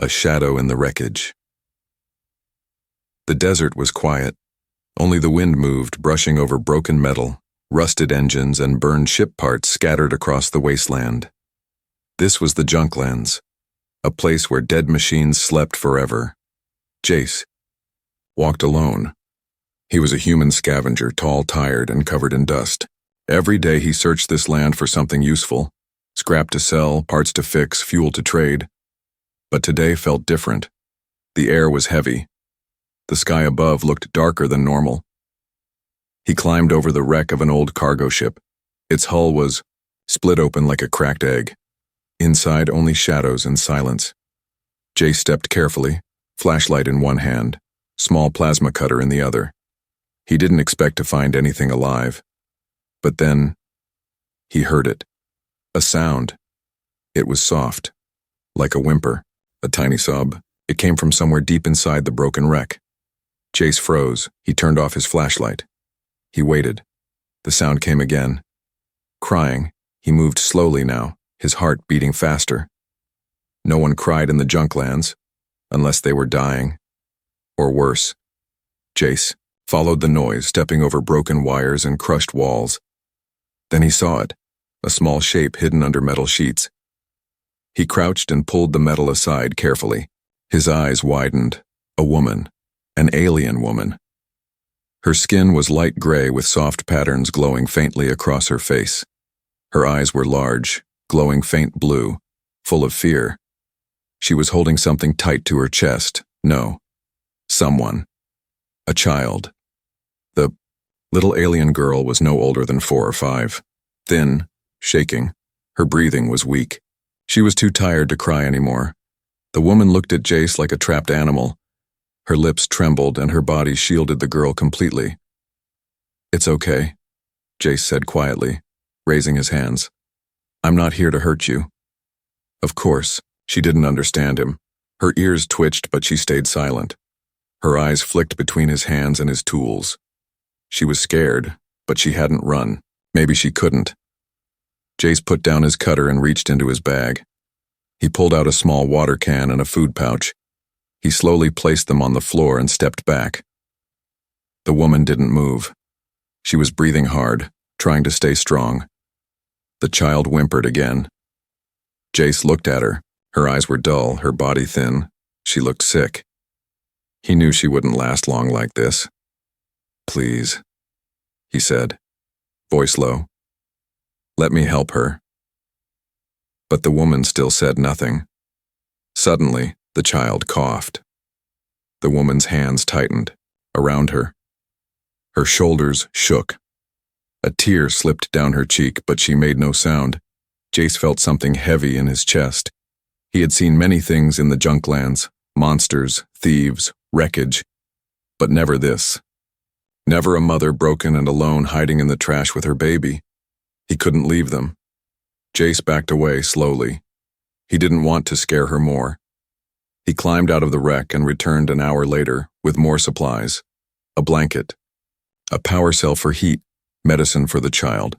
A shadow in the wreckage. The desert was quiet. Only the wind moved, brushing over broken metal, rusted engines, and burned ship parts scattered across the wasteland. This was the Junklands, a place where dead machines slept forever. Jace walked alone. He was a human scavenger, tall, tired, and covered in dust. Every day he searched this land for something useful, scrap to sell, parts to fix, fuel to trade. But today felt different. The air was heavy. The sky above looked darker than normal. He climbed over the wreck of an old cargo ship. Its hull was split open like a cracked egg. Inside, only shadows and silence. Jay stepped carefully, flashlight in one hand, small plasma cutter in the other. He didn't expect to find anything alive. But then, he heard it. A sound. It was soft, like a whimper. A tiny sob. It came from somewhere deep inside the broken wreck. Jace froze. He turned off his flashlight. He waited. The sound came again. Crying. He moved slowly now, his heart beating faster. No one cried in the Junklands, unless they were dying. Or worse. Jace followed the noise, stepping over broken wires and crushed walls. Then he saw it, a small shape hidden under metal sheets. He crouched and pulled the metal aside carefully. His eyes widened. A woman. An alien woman. Her skin was light gray with soft patterns glowing faintly across her face. Her eyes were large, glowing faint blue, full of fear. She was holding something tight to her chest. No. Someone. A child. The little alien girl was no older than 4 or 5. Thin, shaking. Her breathing was weak. She was too tired to cry anymore. The woman looked at Jace like a trapped animal. Her lips trembled and her body shielded the girl completely. "It's okay," Jace said quietly, raising his hands. "I'm not here to hurt you." Of course, she didn't understand him. Her ears twitched, but she stayed silent. Her eyes flicked between his hands and his tools. She was scared, but she hadn't run. Maybe she couldn't. Jace put down his cutter and reached into his bag. He pulled out a small water can and a food pouch. He slowly placed them on the floor and stepped back. The woman didn't move. She was breathing hard, trying to stay strong. The child whimpered again. Jace looked at her. Her eyes were dull, her body thin. She looked sick. He knew she wouldn't last long like this. "Please," he said, voice low. "Let me help her." But the woman still said nothing. Suddenly, the child coughed. The woman's hands tightened around her. Her shoulders shook. A tear slipped down her cheek, but she made no sound. Jace felt something heavy in his chest. He had seen many things in the Junklands, monsters, thieves, wreckage, but never this. Never a mother broken and alone hiding in the trash with her baby. He couldn't leave them. Jace backed away slowly. He didn't want to scare her more. He climbed out of the wreck and returned an hour later with more supplies. A blanket, a power cell for heat, medicine for the child.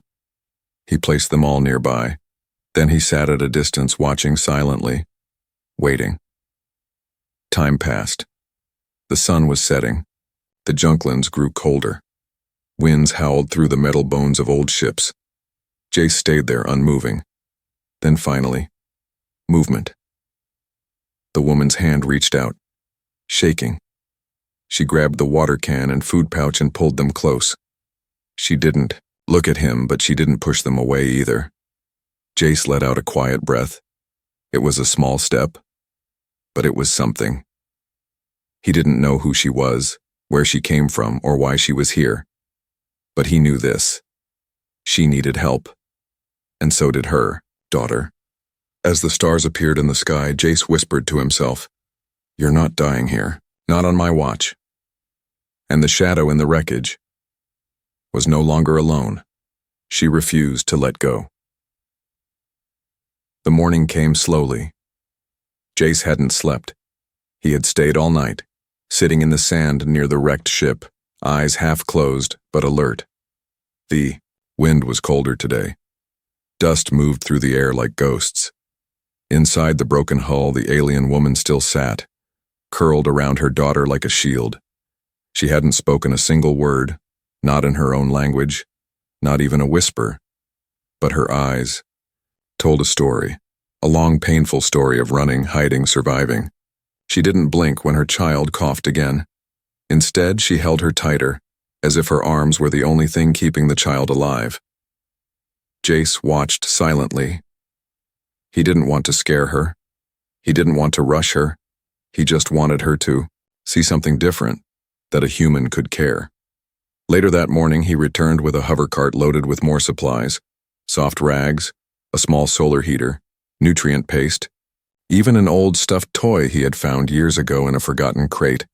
He placed them all nearby. Then he sat at a distance watching silently, waiting. Time passed. The sun was setting. The Junklands grew colder. Winds howled through the metal bones of old ships. Jace stayed there unmoving. Then finally, movement. The woman's hand reached out, shaking. She grabbed the water can and food pouch and pulled them close. She didn't look at him, but she didn't push them away either. Jace let out a quiet breath. It was a small step, but it was something. He didn't know who she was, where she came from, or why she was here. But he knew this. She needed help. And so did her daughter. As the stars appeared in the sky, Jace whispered to himself, "You're not dying here, not on my watch." And the shadow in the wreckage was no longer alone. She refused to let go. The morning came slowly. Jace hadn't slept. He had stayed all night, sitting in the sand near the wrecked ship, eyes half closed but alert. The wind was colder today. Dust moved through the air like ghosts. Inside the broken hull, the alien woman still sat, curled around her daughter like a shield. She hadn't spoken a single word, not in her own language, not even a whisper. But her eyes told a story, a long, painful story of running, hiding, surviving. She didn't blink when her child coughed again. Instead, she held her tighter, as if her arms were the only thing keeping the child alive. Jace watched silently. He didn't want to scare her. He didn't want to rush her. He just wanted her to see something different, that a human could care. Later that morning, he returned with a hover cart loaded with more supplies, soft rags, a small solar heater, nutrient paste, even an old stuffed toy he had found years ago in a forgotten crate.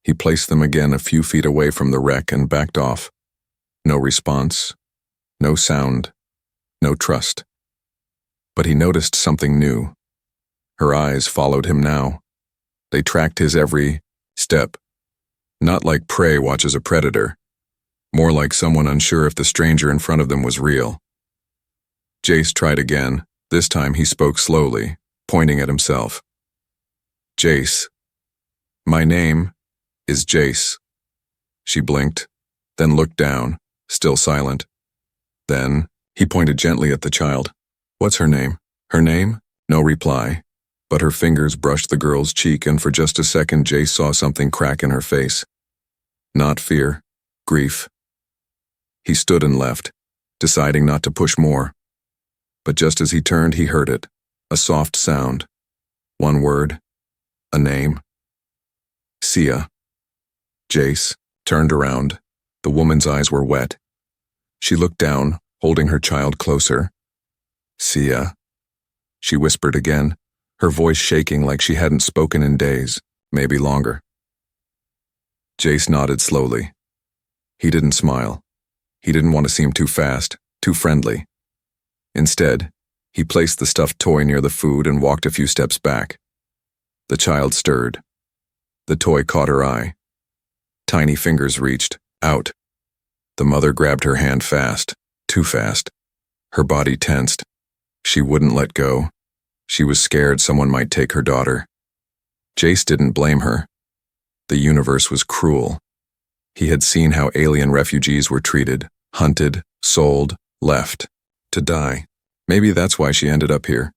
He placed them again a few feet away from the wreck and backed off. No response, no sound, no trust. But he noticed something new. Her eyes followed him now. They tracked his every step. Not like prey watches a predator, more like someone unsure if the stranger in front of them was real. Jace tried again. This time he spoke slowly, pointing at himself. Jace. My name is Jace. She blinked, then looked down, still silent. Then he pointed gently at the child. What's her name? Her name? No reply. But her fingers brushed the girl's cheek, and for just a second Jace saw something crack in her face. Not fear, grief. He stood and left, deciding not to push more. But just as he turned, he heard it, a soft sound. One word, a name. Sia. Jace turned around. The woman's eyes were wet. She looked down, holding her child closer. Sia. She whispered again, her voice shaking like she hadn't spoken in days, maybe longer. Jace nodded slowly. He didn't smile. He didn't want to seem too fast, too friendly. Instead, he placed the stuffed toy near the food and walked a few steps back. The child stirred. The toy caught her eye. Tiny fingers reached out. The mother grabbed her hand fast, too fast. Her body tensed. She wouldn't let go. She was scared someone might take her daughter. Jace didn't blame her. The universe was cruel. He had seen how alien refugees were treated, hunted, sold, left, to die. Maybe that's why she ended up here,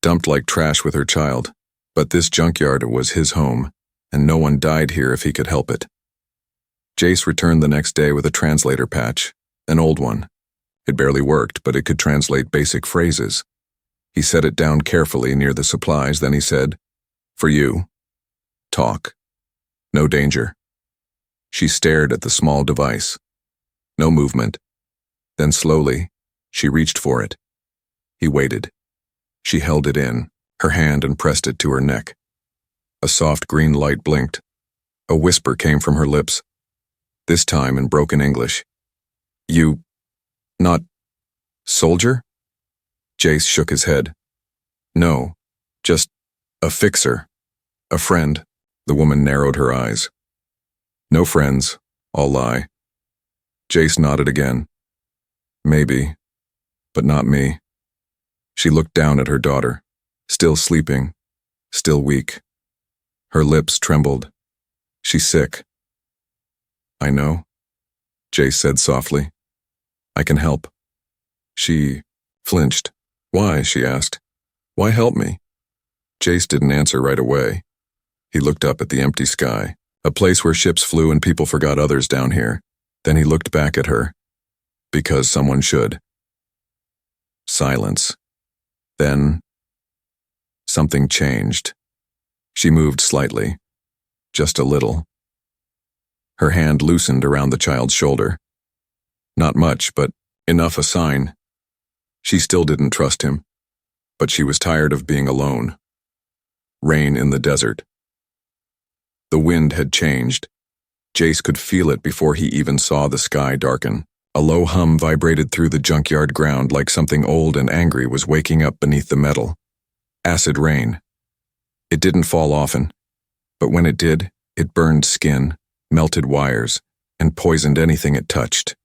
dumped like trash with her child. But this junkyard was his home, and no one died here if he could help it. Jace returned the next day with a translator patch, an old one. It barely worked, but it could translate basic phrases. He set it down carefully near the supplies, then he said, "For you. Talk. No danger." She stared at the small device. No movement. Then slowly, she reached for it. He waited. She held it in, her hand, and pressed it to her neck. A soft green light blinked. A whisper came from her lips, this time in broken English. "You, not soldier?" Jace shook his head. "No, just a fixer, a friend." The woman narrowed her eyes. "No friends, I'll lie." Jace nodded again. "Maybe, but not me." She looked down at her daughter, still sleeping, still weak. Her lips trembled. "She's sick." "I know," Jace said softly. "I can help." She flinched. "Why?" she asked. "Why help me?" Jace didn't answer right away. He looked up at the empty sky, a place where ships flew and people forgot others down here. Then he looked back at her. Because someone should. Silence. Then something changed. She moved slightly, just a little. Her hand loosened around the child's shoulder. Not much, but enough a sign. She still didn't trust him, but she was tired of being alone. Rain in the desert. The wind had changed. Jace could feel it before he even saw the sky darken. A low hum vibrated through the junkyard ground like something old and angry was waking up beneath the metal. Acid rain. It didn't fall often, but when it did, it burned skin, melted wires, and poisoned anything it touched.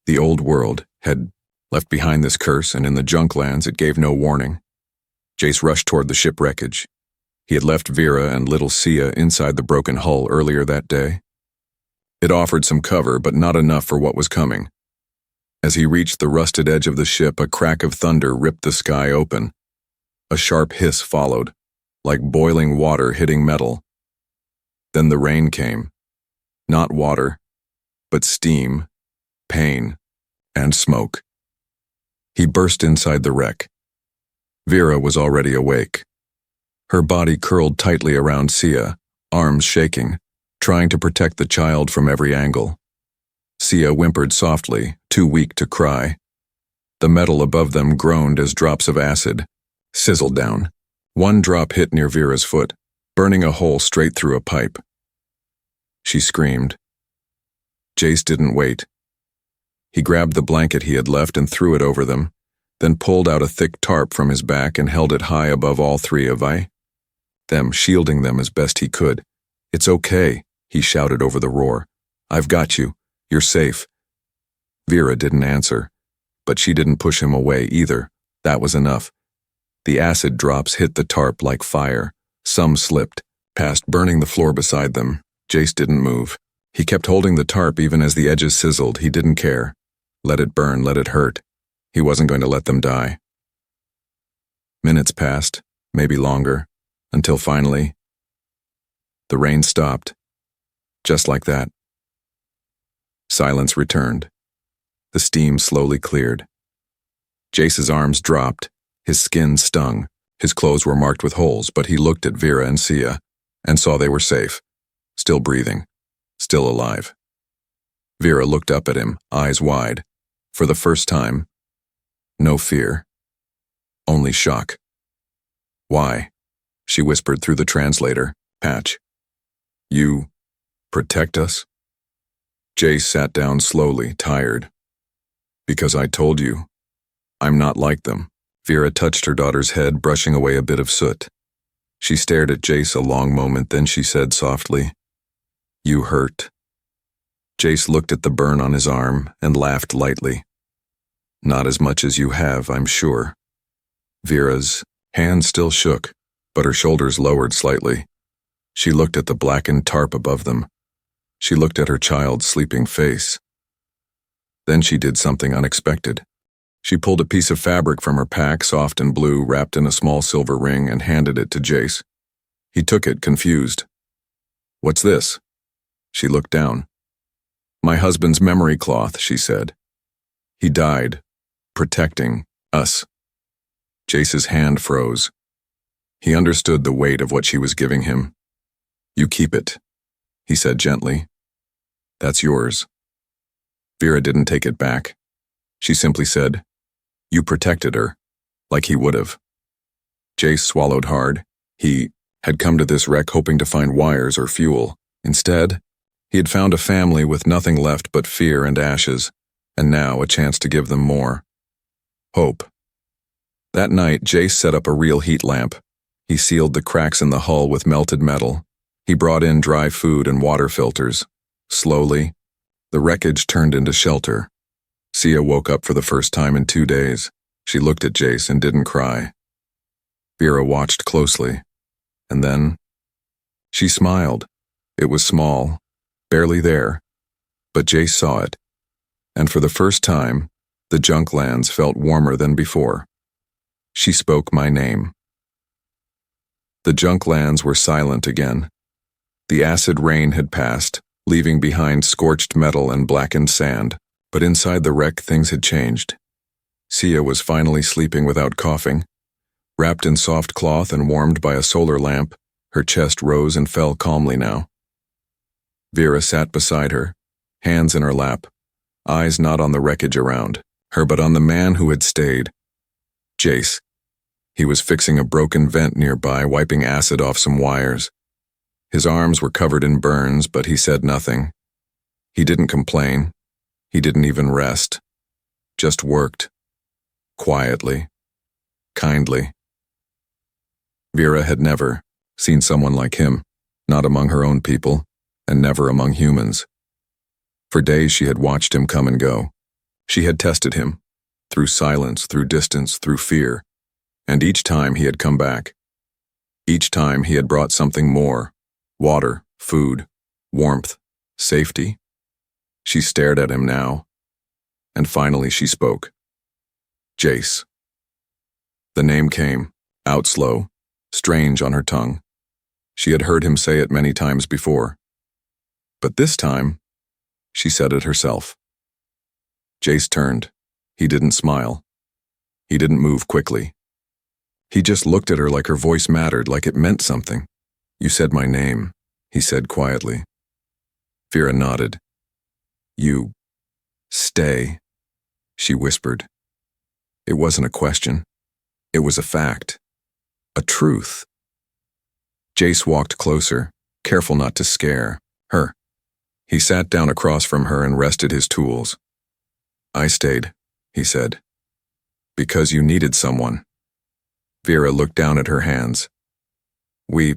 The old world had left behind this curse, and in the junk lands it gave no warning. Jace rushed toward the ship wreckage. He had left Vera and little Sia inside the broken hull earlier that day. It offered some cover, but not enough for what was coming. As he reached the rusted edge of the ship, a crack of thunder ripped the sky open. A sharp hiss followed, like boiling water hitting metal. Then the rain came. Not water, but steam, pain, and smoke. He burst inside the wreck. Vera was already awake. Her body curled tightly around Sia, arms shaking, trying to protect the child from every angle. Sia whimpered softly, too weak to cry. The metal above them groaned as drops of acid sizzled down. One drop hit near Vera's foot, burning a hole straight through a pipe. She screamed. Jace didn't wait. He grabbed the blanket he had left and threw it over them, then pulled out a thick tarp from his back and held it high above all three of them, shielding them as best he could. "It's okay," he shouted over the roar. "I've got you. You're safe." Vera didn't answer, but she didn't push him away either. That was enough. The acid drops hit the tarp like fire. Some slipped, past burning the floor beside them. Jace didn't move. He kept holding the tarp even as the edges sizzled. He didn't care. Let it burn, let it hurt. He wasn't going to let them die. Minutes passed, maybe longer, until finally, the rain stopped. Just like that. Silence returned. The steam slowly cleared. Jace's arms dropped. His skin stung. His clothes were marked with holes, but he looked at Vera and Sia and saw they were safe, still breathing, still alive. Vera looked up at him, eyes wide. For the first time, no fear, only shock. "Why?" she whispered through the translator. "Patch. You protect us?" Jace sat down slowly, tired. "Because I told you. I'm not like them." Vera touched her daughter's head, brushing away a bit of soot. She stared at Jace a long moment, then she said softly, "You hurt." Jace looked at the burn on his arm and laughed lightly. "Not as much as you have, I'm sure." Vera's hand still shook, but her shoulders lowered slightly. She looked at the blackened tarp above them. She looked at her child's sleeping face. Then she did something unexpected. She pulled a piece of fabric from her pack, soft and blue, wrapped in a small silver ring, and handed it to Jace. He took it, confused. "What's this?" She looked down. "My husband's memory cloth," she said. "He died, protecting us." Jace's hand froze. He understood the weight of what she was giving him. "You keep it," he said gently. "That's yours." Vera didn't take it back. She simply said, "You protected her," like he would have. Jace swallowed hard. He had come to this wreck hoping to find wires or fuel. Instead, he had found a family with nothing left but fear and ashes, and now a chance to give them more. Hope. That night, Jace set up a real heat lamp. He sealed the cracks in the hull with melted metal. He brought in dry food and water filters. Slowly, the wreckage turned into shelter. Sia woke up for the first time in 2 days. She looked at Jace and didn't cry. Vera watched closely, and then she smiled. It was small, barely there, but Jace saw it, and for the first time, the Junklands felt warmer than before. She spoke my name. The Junklands were silent again. The acid rain had passed, leaving behind scorched metal and blackened sand. But inside the wreck, things had changed. Sia was finally sleeping without coughing. Wrapped in soft cloth and warmed by a solar lamp, her chest rose and fell calmly now. Vera sat beside her, hands in her lap, eyes not on the wreckage around her but on the man who had stayed. Jace. He was fixing a broken vent nearby, wiping acid off some wires. His arms were covered in burns, but he said nothing. He didn't complain. He didn't even rest. Just worked. Quietly. Kindly. Vera had never seen someone like him, not among her own people, and never among humans. For days she had watched him come and go. She had tested him, through silence, through distance, through fear, And each time he had come back. Each time he had brought something more: water, food, warmth, safety. She stared at him now, and finally she spoke. Jace. The name came, out slow, strange on her tongue. She had heard him say it many times before. But this time, she said it herself. Jace turned. He didn't smile. He didn't move quickly. He just looked at her like her voice mattered, like it meant something. You said my name, he said quietly. Vera nodded. You stay, she whispered. It wasn't a question. It was a fact. A truth. Jace walked closer, careful not to scare her. He sat down across from her and rested his tools. I stayed, he said. Because you needed someone. Vera looked down at her hands. We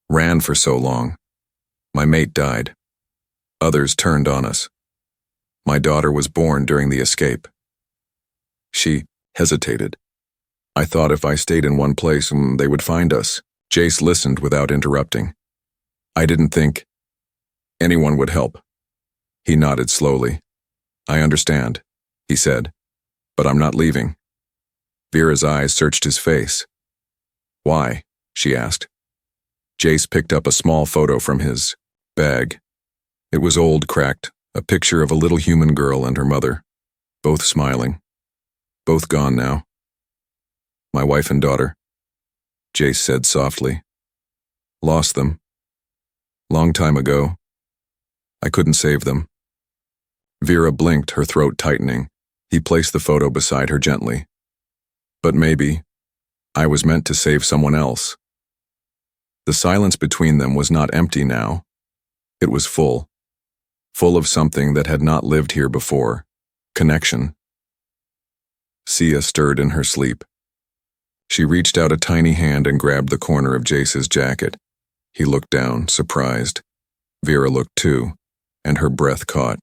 ran for so long. My mate died. Others turned on us. My daughter was born during the escape. She hesitated. I thought if I stayed in one place, they would find us. Jace listened without interrupting. I didn't think anyone would help. He nodded slowly. I understand, he said, but I'm not leaving. Vera's eyes searched his face. Why? She asked. Jace picked up a small photo from his bag. It was old, cracked, a picture of a little human girl and her mother, both smiling. Both gone now. My wife and daughter, Jace said softly. Lost them. Long time ago. I couldn't save them. Vera blinked, her throat tightening. He placed the photo beside her gently. But maybe I was meant to save someone else. The silence between them was not empty now. It was full. Full of something that had not lived here before. Connection. Sia stirred in her sleep. She reached out a tiny hand and grabbed the corner of Jace's jacket. He looked down, surprised. Vera looked too, and her breath caught.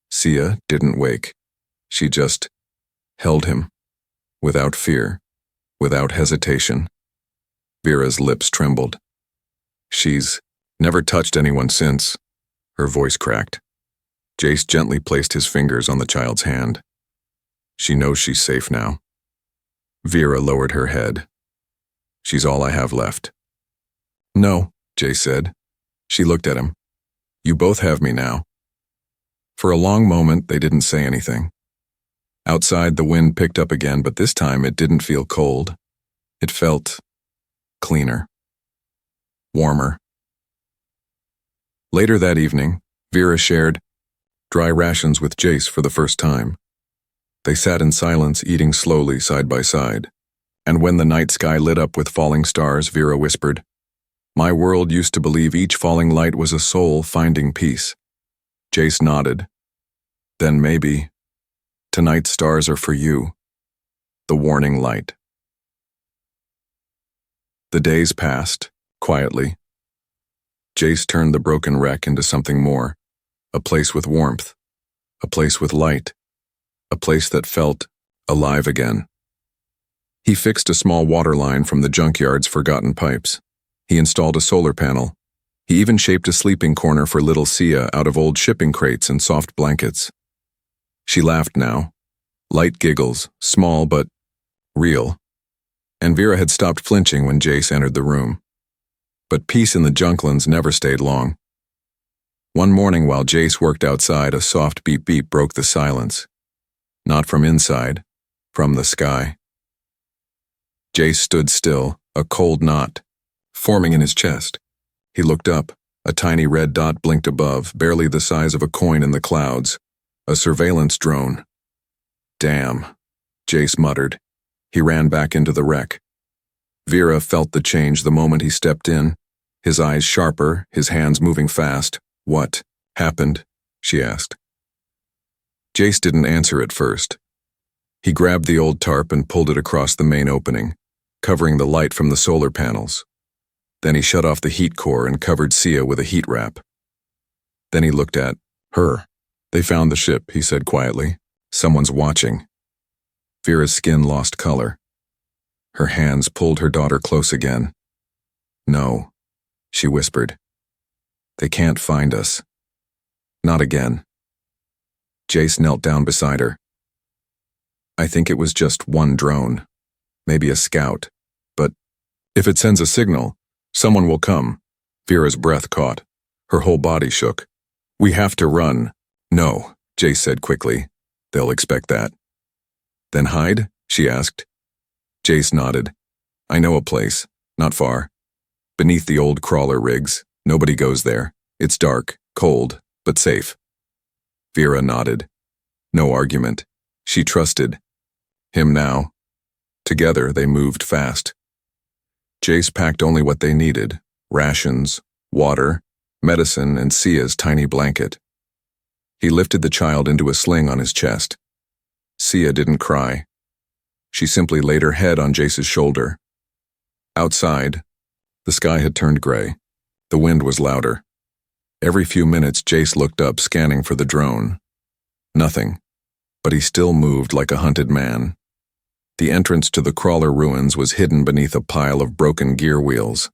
Sia didn't wake. She just held him, without fear, without hesitation. Vera's lips trembled. She's never touched anyone since. Her voice cracked. Jace gently placed his fingers on the child's hand. She knows she's safe now. Vera lowered her head. She's all I have left. No, Jace said. She looked at him. You both have me now. For a long moment, they didn't say anything. Outside, the wind picked up again, but this time it didn't feel cold. It felt cleaner. Warmer. Later that evening, Vera shared dry rations with Jace for the first time. They sat in silence, eating slowly side by side. And when the night sky lit up with falling stars, Vera whispered, My world used to believe each falling light was a soul finding peace. Jace nodded. Then maybe, tonight's stars are for you. The warning light. The days passed, quietly. Jace turned the broken wreck into something more. A place with warmth. A place with light. A place that felt alive again. He fixed a small water line from the junkyard's forgotten pipes. He installed a solar panel. He even shaped a sleeping corner for little Sia out of old shipping crates and soft blankets. She laughed now. Light giggles, small but real. And Vera had stopped flinching when Jace entered the room. But peace in the Junklands never stayed long. One morning while Jace worked outside, a soft beep-beep broke the silence. Not from inside, from the sky. Jace stood still, a cold knot forming in his chest. He looked up. A tiny red dot blinked above, barely the size of a coin in the clouds. A surveillance drone. Damn, Jace muttered. He ran back into the wreck. Vera felt the change the moment he stepped in, his eyes sharper, his hands moving fast. What happened? She asked. Jace didn't answer at first. He grabbed the old tarp and pulled it across the main opening, covering the light from the solar panels. Then he shut off the heat core and covered Sia with a heat wrap. Then he looked at her. They found the ship, he said quietly. Someone's watching. Vera's skin lost color. Her hands pulled her daughter close again. "No," she whispered. "They can't find us. Not again." Jace knelt down beside her. "I think it was just one drone, maybe a scout, but if it sends a signal, someone will come." Vera's breath caught. Her whole body shook. "We have to run." "No," Jace said quickly. "They'll expect that." "Then hide?" she asked. Jace nodded. "I know a place, not far. Beneath the old crawler rigs. Nobody goes there. It's dark, cold, but safe." Vera nodded. No argument. She trusted him now. Together they moved fast. Jace packed only what they needed: rations, water, medicine, and Sia's tiny blanket. He lifted the child into a sling on his chest. Sia didn't cry. She simply laid her head on Jace's shoulder. Outside, the sky had turned gray. The wind was louder. Every few minutes, Jace looked up, scanning for the drone. Nothing, but he still moved like a hunted man. The entrance to the crawler ruins was hidden beneath a pile of broken gear wheels.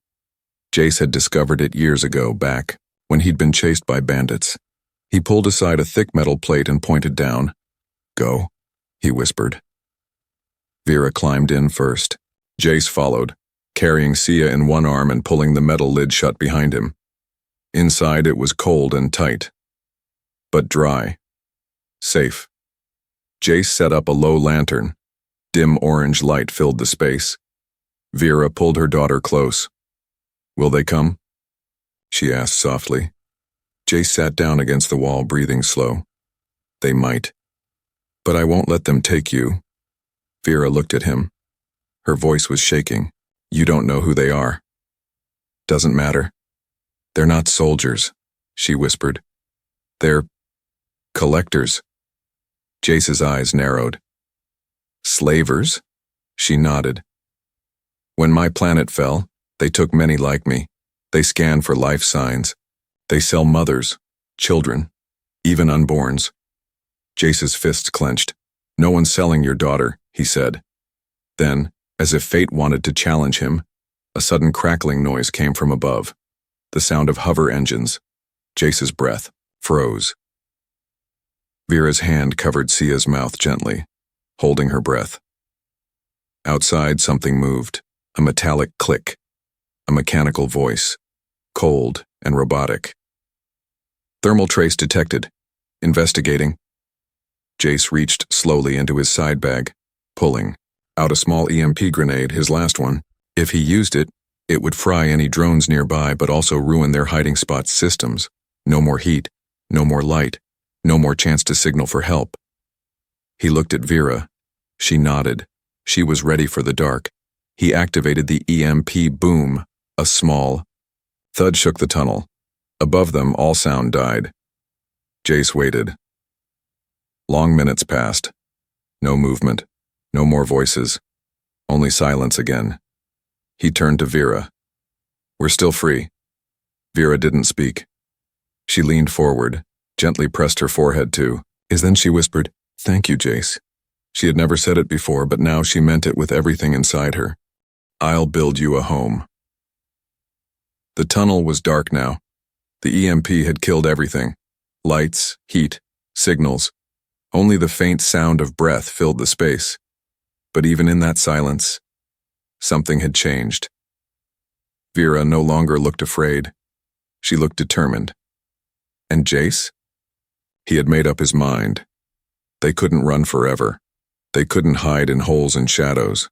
Jace had discovered it years ago, back when he'd been chased by bandits. He pulled aside a thick metal plate and pointed down. "Go," he whispered. Vera climbed in first. Jace followed, carrying Sia in one arm and pulling the metal lid shut behind him. Inside it was cold and tight, but dry. Safe. Jace set up a low lantern. Dim orange light filled the space. Vera pulled her daughter close. "Will they come?" she asked softly. Jace sat down against the wall, breathing slow. "They might. But I won't let them take you." Vera looked at him. Her voice was shaking. "You don't know who they are." "Doesn't matter. They're not soldiers," she whispered. "They're collectors." Jace's eyes narrowed. "Slavers?" She nodded. "When my planet fell, they took many like me. They scan for life signs. They sell mothers, children, even unborns." Jace's fists clenched. "No one's selling your daughter," he said. Then, as if fate wanted to challenge him, a sudden crackling noise came from above. The sound of hover engines. Jace's breath froze. Vera's hand covered Sia's mouth gently, holding her breath. Outside, something moved. A metallic click. A mechanical voice. Cold and robotic. "Thermal trace detected. Investigating." Jace reached slowly into his side bag, pulling out a small EMP grenade, his last one. If he used it, it would fry any drones nearby, but also ruin their hiding spot's systems. No more heat, no more light, no more chance to signal for help. He looked at Vera. She nodded. She was ready for the dark. He activated the EMP boom. A small thud shook the tunnel. Above them, all sound died. Jace waited. Long minutes passed. No movement. No more voices. Only silence again. He turned to Vera. "We're still free." Vera didn't speak. She leaned forward, gently pressed her forehead to his. Then she whispered, "Thank you, Jace." She had never said it before, but now she meant it with everything inside her. "I'll build you a home." The tunnel was dark now. The EMP had killed everything. Lights, heat, signals. Only the faint sound of breath filled the space. But even in that silence, something had changed. Vera no longer looked afraid. She looked determined. And Jace? He had made up his mind. They couldn't run forever. They couldn't hide in holes and shadows.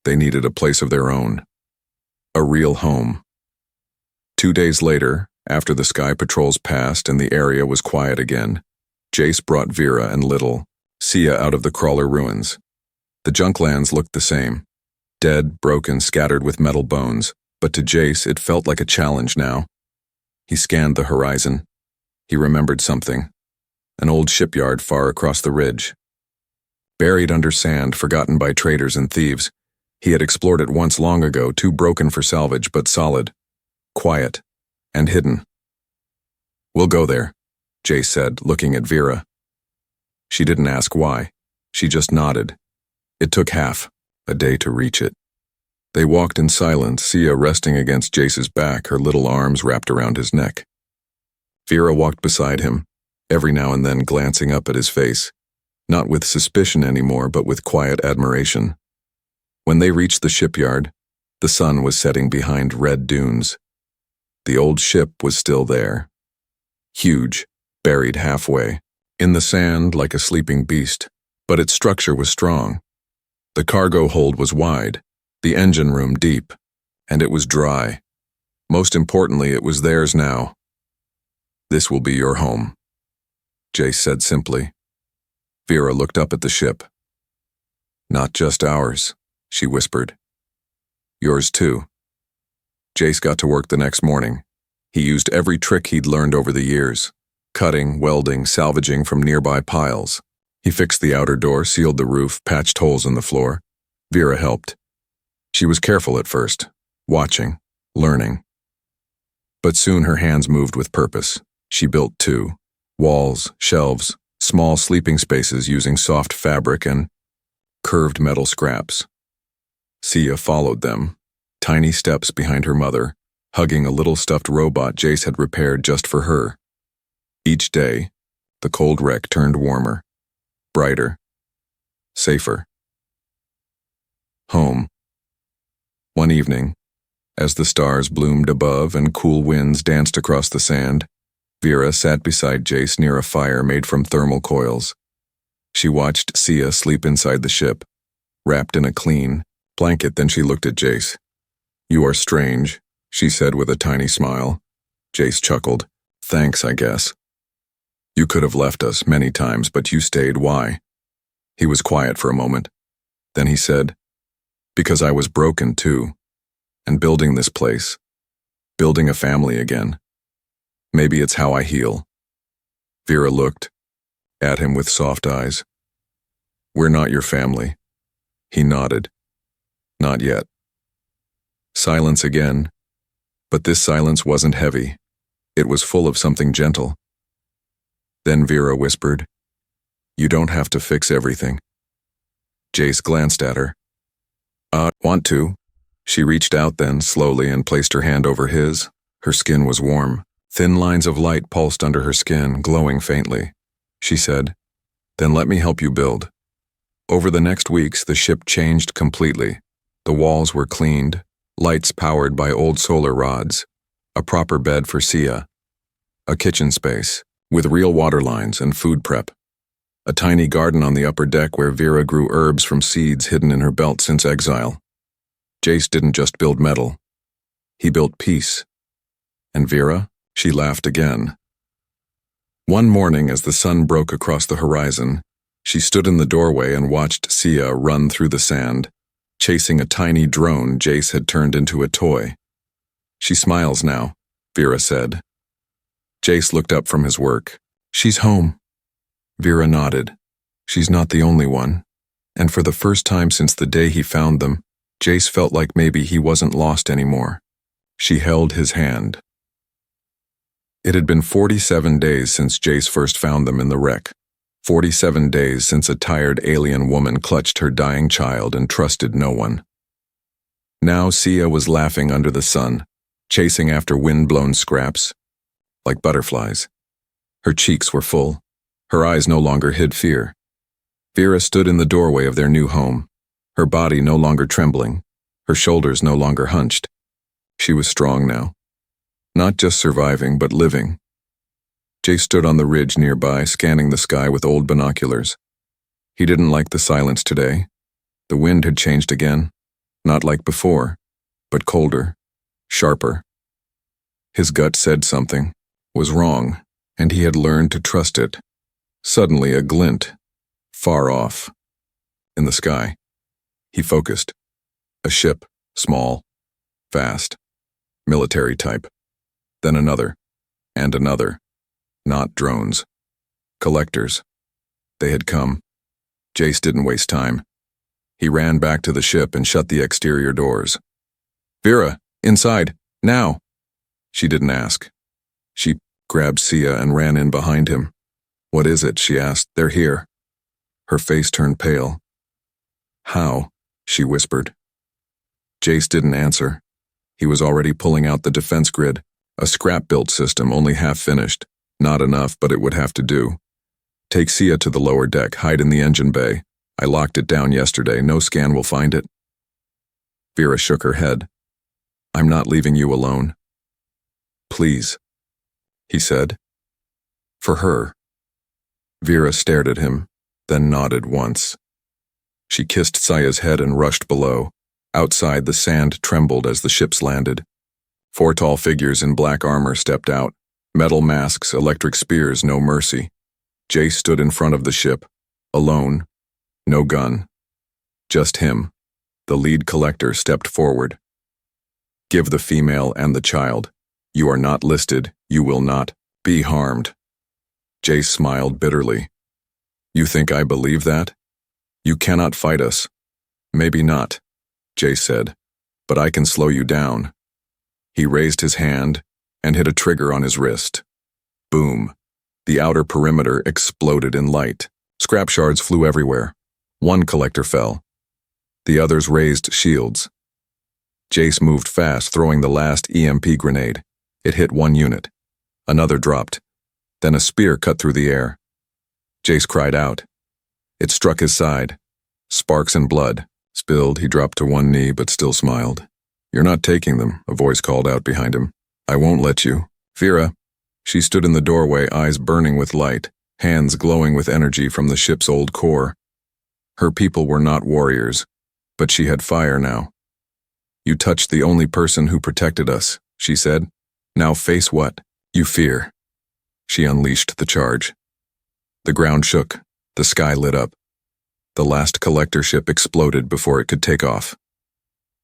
They needed a place of their own. A real home. 2 days later, after the sky patrols passed and the area was quiet again, Jace brought Vera and little Sia out of the crawler ruins. The junklands looked the same. Dead, broken, scattered with metal bones, but to Jace it felt like a challenge now. He scanned the horizon. He remembered something. An old shipyard far across the ridge. Buried under sand, forgotten by traders and thieves, he had explored it once long ago, too broken for salvage but solid, quiet, and hidden. "We'll go there," Jace said, looking at Vera. She didn't ask why. She just nodded. It took half a day to reach it. They walked in silence, Sia resting against Jace's back, her little arms wrapped around his neck. Vera walked beside him, every now and then glancing up at his face, not with suspicion anymore, but with quiet admiration. When they reached the shipyard, the sun was setting behind red dunes. The old ship was still there. Huge, buried halfway, in the sand like a sleeping beast, but its structure was strong. The cargo hold was wide, the engine room deep, and it was dry. Most importantly, it was theirs now. "This will be your home," Jace said simply. Vera looked up at the ship. "Not just ours," she whispered. "Yours too." Jace got to work the next morning. He used every trick he'd learned over the years, cutting, welding, salvaging from nearby piles. He fixed the outer door, sealed the roof, patched holes in the floor. Vera helped. She was careful at first, watching, learning. But soon her hands moved with purpose. She built too. Walls, shelves, small sleeping spaces using soft fabric and curved metal scraps. Sia followed them, tiny steps behind her mother, hugging a little stuffed robot Jace had repaired just for her. Each day, the cold wreck turned warmer, brighter, safer. Home. One evening, as the stars bloomed above and cool winds danced across the sand, Vera sat beside Jace near a fire made from thermal coils. She watched Sia sleep inside the ship, wrapped in a clean blanket. Then she looked at Jace. "You are strange," she said with a tiny smile. Jace chuckled. "Thanks, I guess. You could have left us many times, but you stayed. Why?" He was quiet for a moment. Then he said, "Because I was broken too, and building this place, building a family again. Maybe it's how I heal." Vera looked at him with soft eyes. "We're not your family." He nodded. "Not yet." Silence again, but this silence wasn't heavy. It was full of something gentle. Then Vera whispered, "You don't have to fix everything." Jace glanced at her. Want to?" She reached out then, slowly, and placed her hand over his. Her skin was warm. Thin lines of light pulsed under her skin, glowing faintly. She said, "Then let me help you build." Over the next weeks, the ship changed completely. The walls were cleaned, lights powered by old solar rods, a proper bed for Sia, a kitchen space with real water lines and food prep, a tiny garden on the upper deck where Vera grew herbs from seeds hidden in her belt since exile. Jace didn't just build metal. He built peace. And Vera? She laughed again. One morning, as the sun broke across the horizon, she stood in the doorway and watched Sia run through the sand, chasing a tiny drone Jace had turned into a toy. "She smiles now," Vera said. Jace looked up from his work. "She's home." Vera nodded. She's not the only one. And for the first time since the day he found them, Jace felt like maybe he wasn't lost anymore. She held his hand. It had been 47 days since Jace first found them in the wreck. 47 days since a tired alien woman clutched her dying child and trusted no one. Now Sia was laughing under the sun, chasing after wind-blown scraps, like butterflies. Her cheeks were full. Her eyes no longer hid fear. Vera stood in the doorway of their new home, her body no longer trembling, her shoulders no longer hunched. She was strong now. Not just surviving, but living. Jace stood on the ridge nearby, scanning the sky with old binoculars. He didn't like the silence today. The wind had changed again, not like before, but colder, sharper. His gut said something was wrong, and he had learned to trust it. Suddenly, a glint, far off, in the sky. He focused. A ship, small, fast, military type. Then another, and another. Not drones. Collectors. They had come. Jace didn't waste time. He ran back to the ship and shut the exterior doors. "Vera, inside, now!" She didn't ask. She grabbed Sia and ran in behind him. "What is it?" she asked. "They're here." Her face turned pale. "How?" she whispered. Jace didn't answer. He was already pulling out the defense grid, a scrap-built system only half finished. Not enough, but it would have to do. Take Sia to the lower deck, hide in the engine bay. I locked it down yesterday, no scan will find it. Vera shook her head. I'm not leaving you alone. Please, he said. For her. Vera stared at him, then nodded once. She kissed Sia's head and rushed below. Outside, the sand trembled as the ships landed. 4 tall figures in black armor stepped out. Metal masks, electric spears, no mercy. Jace stood in front of the ship, alone, no gun. Just him. The lead collector stepped forward. Give the female and the child. You are not listed, you will not be harmed. Jace smiled bitterly. You think I believe that? You cannot fight us. Maybe not, Jace said, but I can slow you down. He raised his hand and hit a trigger on his wrist. Boom. The outer perimeter exploded in light. Scrap shards flew everywhere. 1 collector fell. The others raised shields. Jace moved fast, throwing the last EMP grenade. It hit 1 unit. Another dropped. Then a spear cut through the air. Jace cried out. It struck his side. Sparks and blood. Spilled, he dropped to 1 knee but still smiled. You're not taking them, a voice called out behind him. I won't let you. Vera. She stood in the doorway, eyes burning with light, hands glowing with energy from the ship's old core. Her people were not warriors, but she had fire now. You touched the only person who protected us, she said. Now face what you fear. She unleashed the charge. The ground shook, the sky lit up. The last collector ship exploded before it could take off.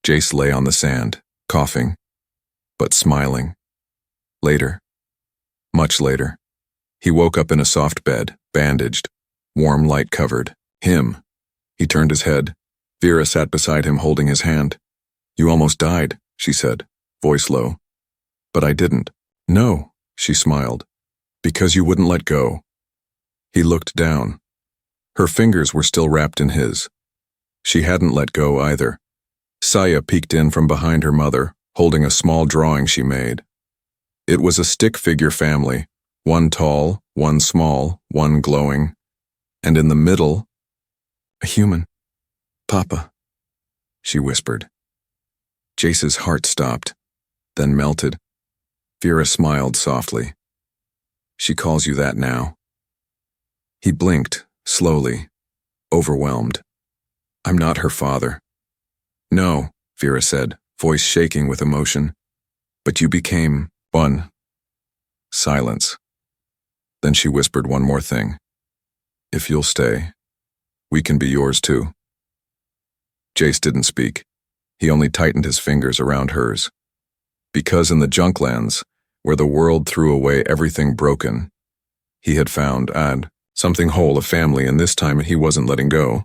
Jace lay on the sand, coughing, but smiling. Later, much later, he woke up in a soft bed, bandaged, warm light covered. Him. He turned his head. Vera sat beside him holding his hand. You almost died, she said, voice low. But I didn't. No, she smiled. Because you wouldn't let go. He looked down. Her fingers were still wrapped in his. She hadn't let go either. Saya peeked in from behind her mother, holding a small drawing she made. It was a stick figure family, 1 tall, 1 small, 1 glowing, and in the middle, a human. Papa, she whispered. Jace's heart stopped, then melted. Vera smiled softly. She calls you that now. He blinked, slowly, overwhelmed. I'm not her father. No, Vera said, voice shaking with emotion. But you became one. Silence. Then she whispered one more thing. If you'll stay, we can be yours too. Jace didn't speak. He only tightened his fingers around hers. Because in the Junklands, where the world threw away everything broken, he had found something whole, a family, and this time he wasn't letting go.